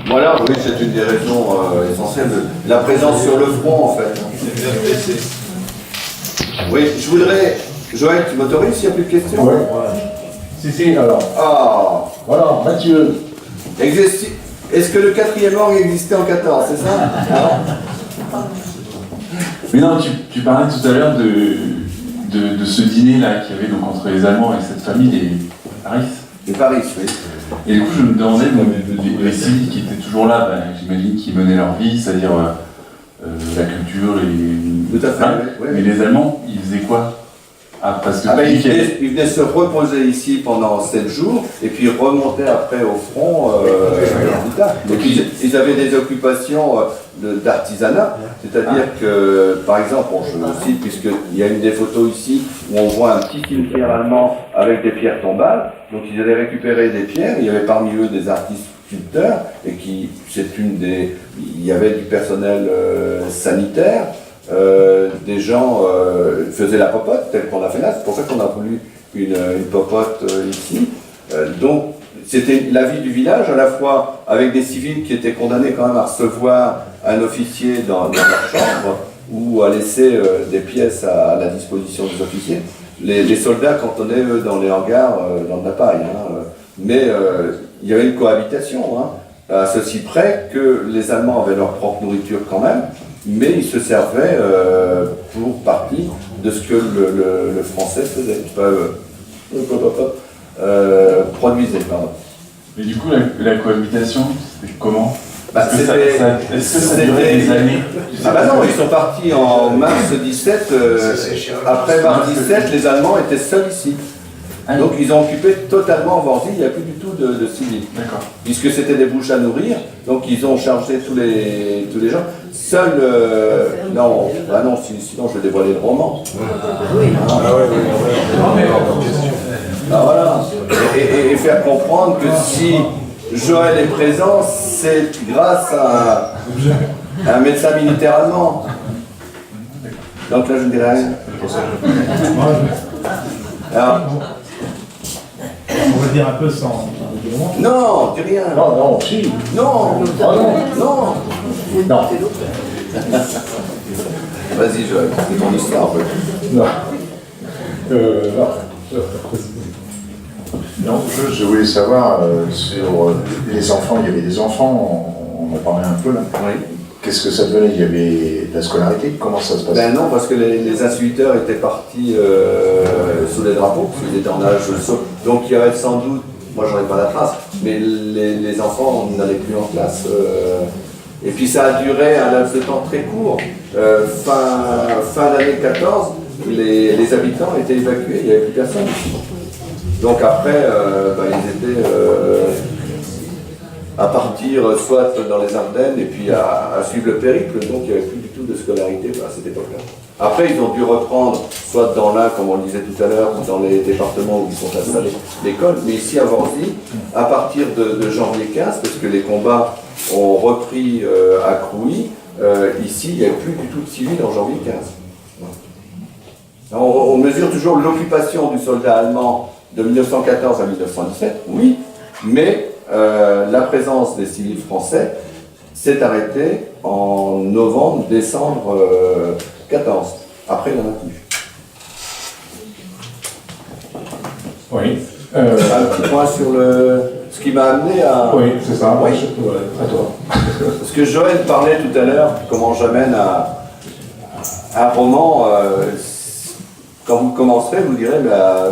Voilà, oui, c'est une des raisons essentielles de la présence sur le front, en fait. Oui, je voudrais... Joël, tu m'autorises s'il n'y a plus de questions? Oui. Si, alors. Ah. Voilà, Mathieu. Est-ce que le 4e orgue existait en 14, c'est ça? Non. Mais non, tu parlais tout à l'heure de ce dîner-là qu'il y avait donc entre les Allemands et cette famille, les Paris. Les Paris, oui. Et du coup, je me demandais, les civils qui étaient toujours là, j'imagine qu'ils menaient leur vie, c'est-à-dire la culture, Tout à fait, oui. Mais les Allemands, ils faisaient quoi? Parce que ils venaient se reposer ici pendant 7 jours et puis remontaient après au front plus tard. Donc ils avaient des occupations d'artisanat, c'est-à-dire que, par exemple, je le cite puisqu'il y a une des photos ici où on voit un petit cimetière allemand avec des pierres tombales, donc ils allaient récupérer des pierres, il y avait parmi eux des artistes sculpteurs et il y avait du personnel sanitaire. Des gens faisaient la popote, telle qu'on a fait là, c'est pour ça qu'on a voulu une popote ici. Donc c'était la vie du village, à la fois avec des civils qui étaient condamnés quand même à recevoir un officier dans leur chambre ou à laisser des pièces à la disposition des officiers. Les soldats cantonnaient eux dans les hangars, dans de la paille. Mais il y avait une cohabitation, à ceci près que les Allemands avaient leur propre nourriture quand même, mais ils se servaient pour partie de ce que le français faisait, produisait. Pardon. Mais du coup, la cohabitation, c'était comment? Est-ce que ça durait des années? Ah bah non, ils sont partis en mars 17, après mars 17, les Allemands étaient seuls ici. Donc ils ont occupé totalement Vorzy, il n'y a plus du tout de civils. D'accord. Puisque c'était des bouches à nourrir, donc ils ont chargé tous les gens. Seul, non, sinon je vais dévoiler le roman. Voilà. Et faire comprendre que si Joël est présent, c'est grâce à un médecin militaire allemand. Donc là je ne dirai rien. Alors, on va dire un peu sans... non, dis rien. Non, si. Non. Vas-y Joël, c'est ton histoire. Non. Non, je voulais savoir sur les enfants, il y avait des enfants, on en parlait un peu là. Oui. Qu'est-ce que ça donnait? Il y avait de la scolarité? Comment ça se passait? Ben non, parce que les instituteurs étaient partis sous les drapeaux, sous des tornages saut. Donc il y avait sans doute, moi j'en ai pas la trace, mais les enfants n'allaient plus en classe. Et puis ça a duré un laps de temps très court. Fin d'année 14, les habitants étaient évacués, il n'y avait plus personne. Donc après, ils étaient à partir soit dans les Ardennes et puis à suivre le périple, donc il n'y avait plus du tout de scolarité à cette époque-là. Après, ils ont dû reprendre, soit dans l'Ain, comme on le disait tout à l'heure, ou dans les départements où ils sont installés, l'école, mais ici à Vorzy, à partir de janvier 15, parce que les combats ont repris à Crouy, ici, il n'y avait plus du tout de civils en janvier 15. On mesure toujours l'occupation du soldat allemand de 1914 à 1917, oui, mais la présence des civils français s'est arrêtée en novembre, décembre 14. Après, il n'y en a plus. Oui. Un petit point sur ce qui m'a amené à... Oui, c'est ça. Oui. À toi. Parce que Joël parlait tout à l'heure, comment j'amène un roman... quand vous commencerez, vous direz,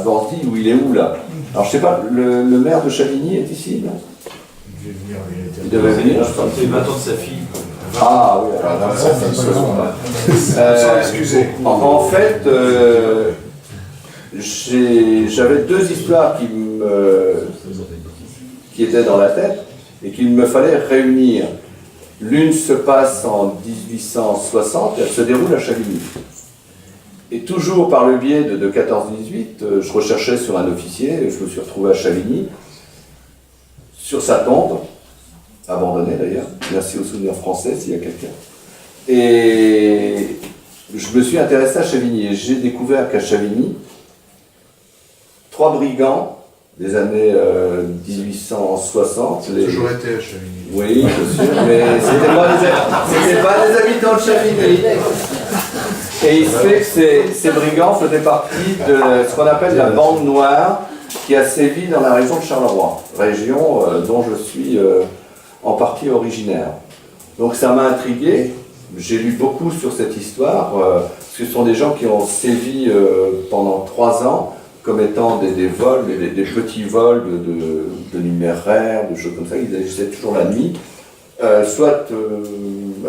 Vorzy, où il est où là? Alors je sais pas, le maire de Chavigny est ici, là? Il devait venir, je pense. C'est le 20 ans de sa fille. Ah oui, excusez. En fait, j'avais deux histoires qui étaient dans la tête et qu'il me fallait réunir. L'une se passe en 1860 et elle se déroule à Chavigny. Et toujours par le biais de 14-18, je recherchais sur un officier, je me suis retrouvé à Chavigny, sur sa tombe, abandonnée d'ailleurs, merci aux souvenirs français s'il y a quelqu'un. Et je me suis intéressé à Chavigny et j'ai découvert qu'à Chavigny, 3 brigands des années 1860. Toujours été à Chavigny. Oui, bien sûr, mais c'était pas des habitants de Chavigny. Et il se fait que ces brigands faisaient partie de ce qu'on appelle la bande noire qui a sévi dans la région de Charleroi, région dont je suis en partie originaire. Donc ça m'a intrigué, j'ai lu beaucoup sur cette histoire, parce que ce sont des gens qui ont sévi pendant 3 ans comme étant des vols, des petits vols de numéraires, de choses comme ça, ils agissaient toujours la nuit, soit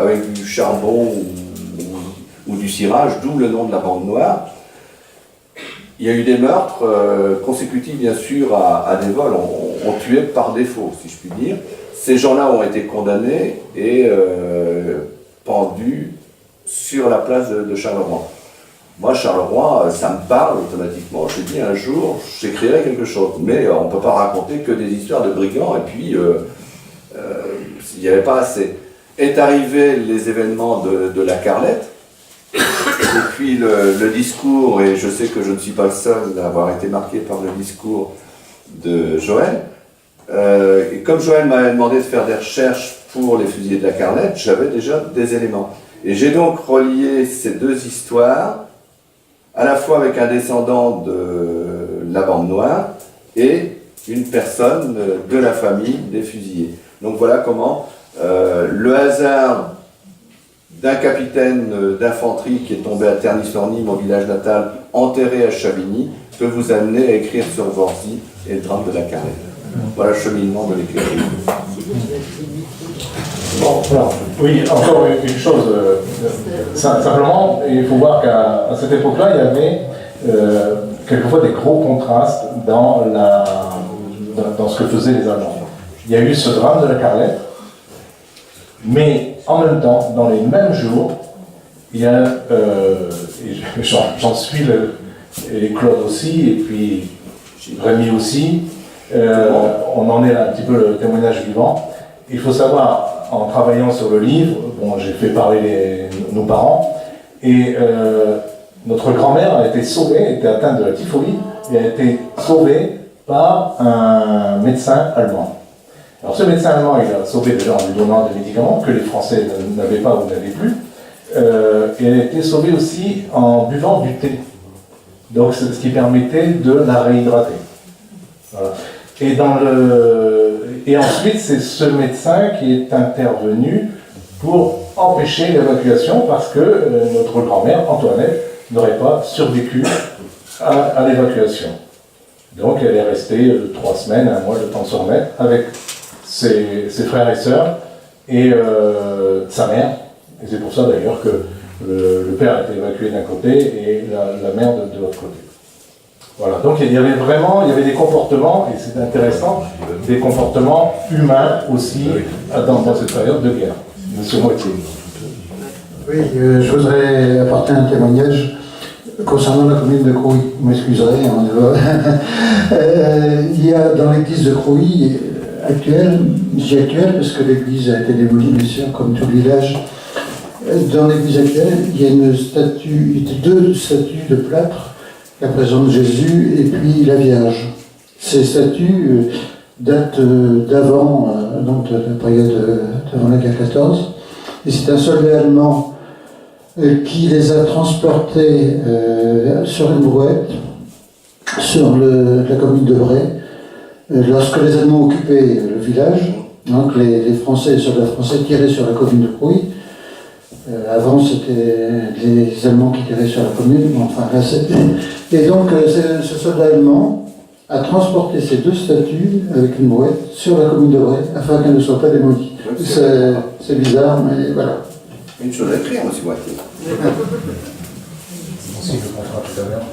avec du charbon ou du cirage, d'où le nom de la bande noire. Il y a eu des meurtres consécutifs bien sûr à des vols, on tuait par défaut si je puis dire. Ces gens-là ont été condamnés et pendus sur la place de Charleroi. Moi, Charleroi, ça me parle automatiquement. J'ai dit un jour, j'écrirai quelque chose. Mais on ne peut pas raconter que des histoires de brigands et puis il n'y avait pas assez. Est arrivé les événements de la Carlette. Et puis le discours, et je sais que je ne suis pas le seul à avoir été marqué par le discours de Joël. Et comme Joël m'avait demandé de faire des recherches pour les fusillés de la Carlette, j'avais déjà des éléments. Et j'ai donc relié ces deux histoires, à la fois avec un descendant de la bande noire et une personne de la famille des fusillés. Donc voilà comment le hasard d'un capitaine d'infanterie qui est tombé à Terny-sur-Ny, mon village natal, enterré à Chavigny, peut vous amener à écrire sur Vorzy et le drame de la Carlette. Voilà le cheminement de l'écriture. Bon, alors, oui, encore une chose. Simplement, il faut voir qu'à cette époque-là, il y avait quelquefois des gros contrastes dans ce que faisaient les Allemands. Il y a eu ce drame de la Carlette, mais en même temps, dans les mêmes jours, il y a, et j'en suis, et Claude aussi, et puis Rémi aussi, on en est un petit peu le témoignage vivant. Il faut savoir, en travaillant sur le livre, bon, j'ai fait parler nos parents, et notre grand-mère a été sauvée, était atteinte de la typhoïde, et a été sauvée par un médecin allemand. Alors ce médecin allemand, il a sauvé déjà en lui donnant des médicaments que les Français n'avaient pas ou n'avaient plus, et elle a été sauvée aussi en buvant du thé. Donc ce qui permettait de la réhydrater. Voilà. Et ensuite, c'est ce médecin qui est intervenu pour empêcher l'évacuation parce que notre grand-mère, Antoinette, n'aurait pas survécu à l'évacuation. Donc elle est restée 3 semaines, 1 mois, le temps de se remettre avec ses frères et sœurs et sa mère. Et c'est pour ça d'ailleurs que le père a été évacué d'un côté et la mère de l'autre côté. Voilà, donc il y avait des comportements, et c'est intéressant, des comportements humains aussi dans cette période de guerre. Monsieur Moitié. Oui, je voudrais apporter un témoignage concernant la commune de Crouy. Vous m'excuserez, il y a dans l'église de Crouy actuelle, j'y actuelle parce que l'église a été démolie bien sûr, comme tout le village. Dans l'église actuelle, il y a une statue, 2 statues de plâtre qui représentent Jésus et puis la Vierge. Ces statues datent d'avant, donc de la période d'avant la guerre 14. Et c'est un soldat allemand qui les a transportés sur une brouette, sur la commune de Bray, lorsque les Allemands occupaient le village. Donc les Français, les soldats français tiraient sur la commune de Crouy. Avant, c'était les Allemands qui tiraient sur la commune, mais enfin là, c'était... Et donc, ce soldat allemand a transporté ces 2 statues avec une brouette sur la commune de Bray, afin qu'elles ne soient pas démolies. C'est bizarre, mais voilà. Une chose à écrire, monsieur Moitié. On signe le contrat tout à l'heure.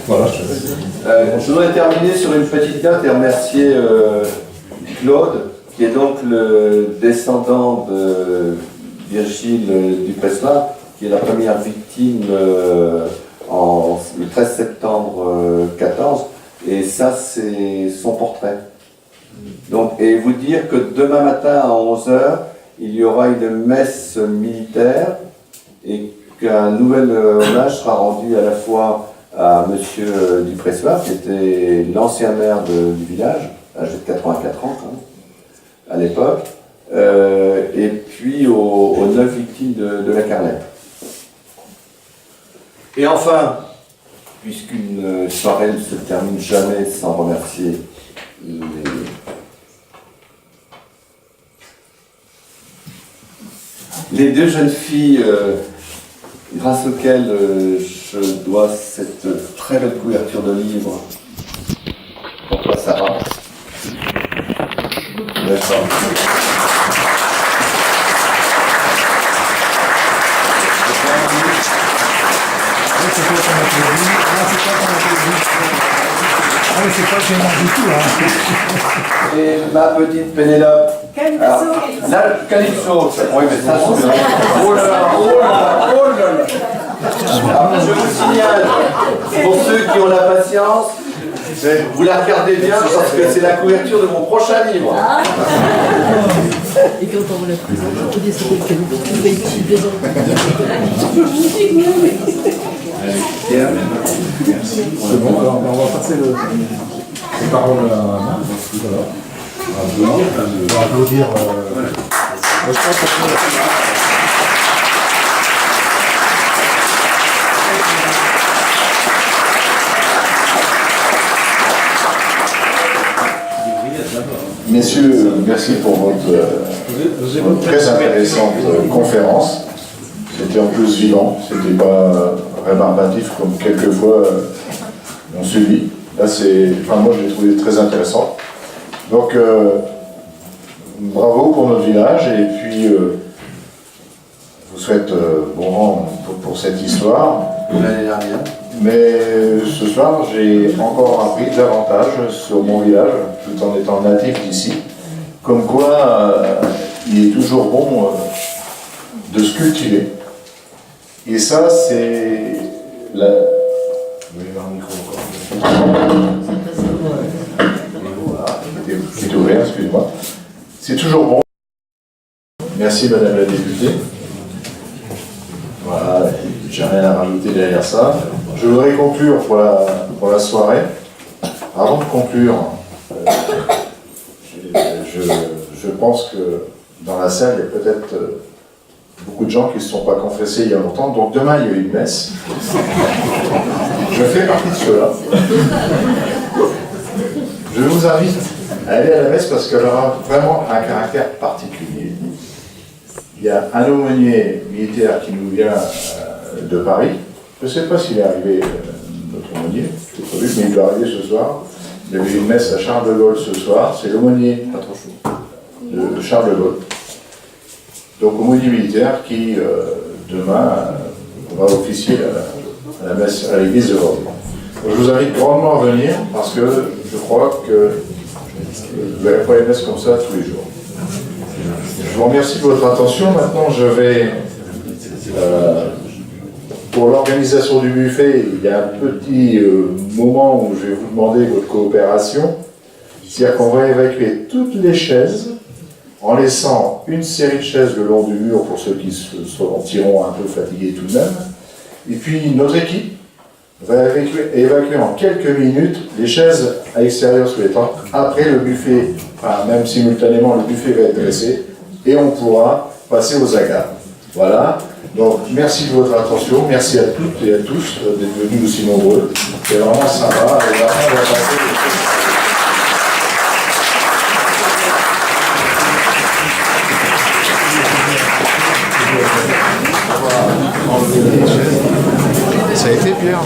Voilà, je voudrais terminer sur une petite note et remercier Claude, qui est donc le descendant de Virgile Dupressoir, qui est la première victime le 13 septembre 14, et ça c'est son portrait. Donc, et vous dire que demain matin à 11h, il y aura une messe militaire et qu'un nouvel hommage sera rendu à la fois à monsieur Dupressoir, qui était l'ancien maire du village, âgé de 84 ans quand même, à l'époque, et puis aux 9 victimes de la Carlette. Et enfin, puisqu'une soirée ne se termine jamais sans remercier les deux jeunes filles grâce auxquelles je dois cette très belle couverture de livre. Pour toi, Sarah. D'accord. Ah oui, c'est pas gênant du tout, hein. Et ma petite Pénélope. Alors, là, Calypso, oui, mais ça, c'est bien. Oh là là, oh là là, oh là là. Alors, je vous signale, pour ceux qui ont la patience, vous la regardez bien parce que c'est la couverture de mon prochain livre. Et quand on me la présente, on dit c'est quelqu'un qui va ici plaisant. Merci. C'est bon, alors on va passer les paroles à Marc. Voilà. On va applaudir. Messieurs, merci pour votre très intéressante conférence. C'était en plus vivant, c'était pas rébarbatif comme quelquefois on subit. Là, moi je l'ai trouvé très intéressant. Donc, bravo pour notre village et puis je vous souhaite bon vent pour cette histoire. L'année dernière. Mais ce soir, j'ai encore appris davantage sur mon village, tout en étant natif d'ici, comme quoi il est toujours bon de se cultiver. Et ça, c'est la... Vous voulez voir le micro encore ? Qui est ouvert, excusez-moi. C'est toujours bon. Merci Madame la députée. Voilà, j'ai rien à rajouter derrière ça. Je voudrais conclure pour la soirée. Avant de conclure, je pense que dans la salle, il y a peut-être beaucoup de gens qui ne se sont pas confessés il y a longtemps. Donc demain, il y a une messe. Je fais partie de ceux-là. Je vous invite à aller à la messe parce qu'elle aura vraiment un caractère particulier. Il y a un aumônier militaire qui nous vient de Paris. Je ne sais pas s'il est arrivé, notre aumônier, c'est prévu, mais il doit arriver ce soir. Il y avait une messe à Charles de Gaulle ce soir. C'est l'aumônier, pas trop chaud, de Charles de Gaulle. Donc aumônier militaire qui, demain, va officier à la messe à l'église de Bordeaux. Je vous invite grandement à venir parce que je crois que vous n'avez pas une messe comme ça tous les jours. Je vous remercie de votre attention. Maintenant, je vais, pour l'organisation du buffet, il y a un petit moment où je vais vous demander votre coopération. C'est-à-dire qu'on va évacuer toutes les chaises en laissant une série de chaises le long du mur pour ceux qui se sentiront un peu fatigués tout de même. Et puis notre équipe va évacuer en quelques minutes les chaises à l'extérieur sous les tentes. Après le buffet, enfin même simultanément, le buffet va être dressé et on pourra passer aux agaves. Voilà. Donc merci de votre attention, merci à toutes et à tous d'être venus aussi nombreux. C'est vraiment sympa. Et là, on va passer Ça a été, Pierre ?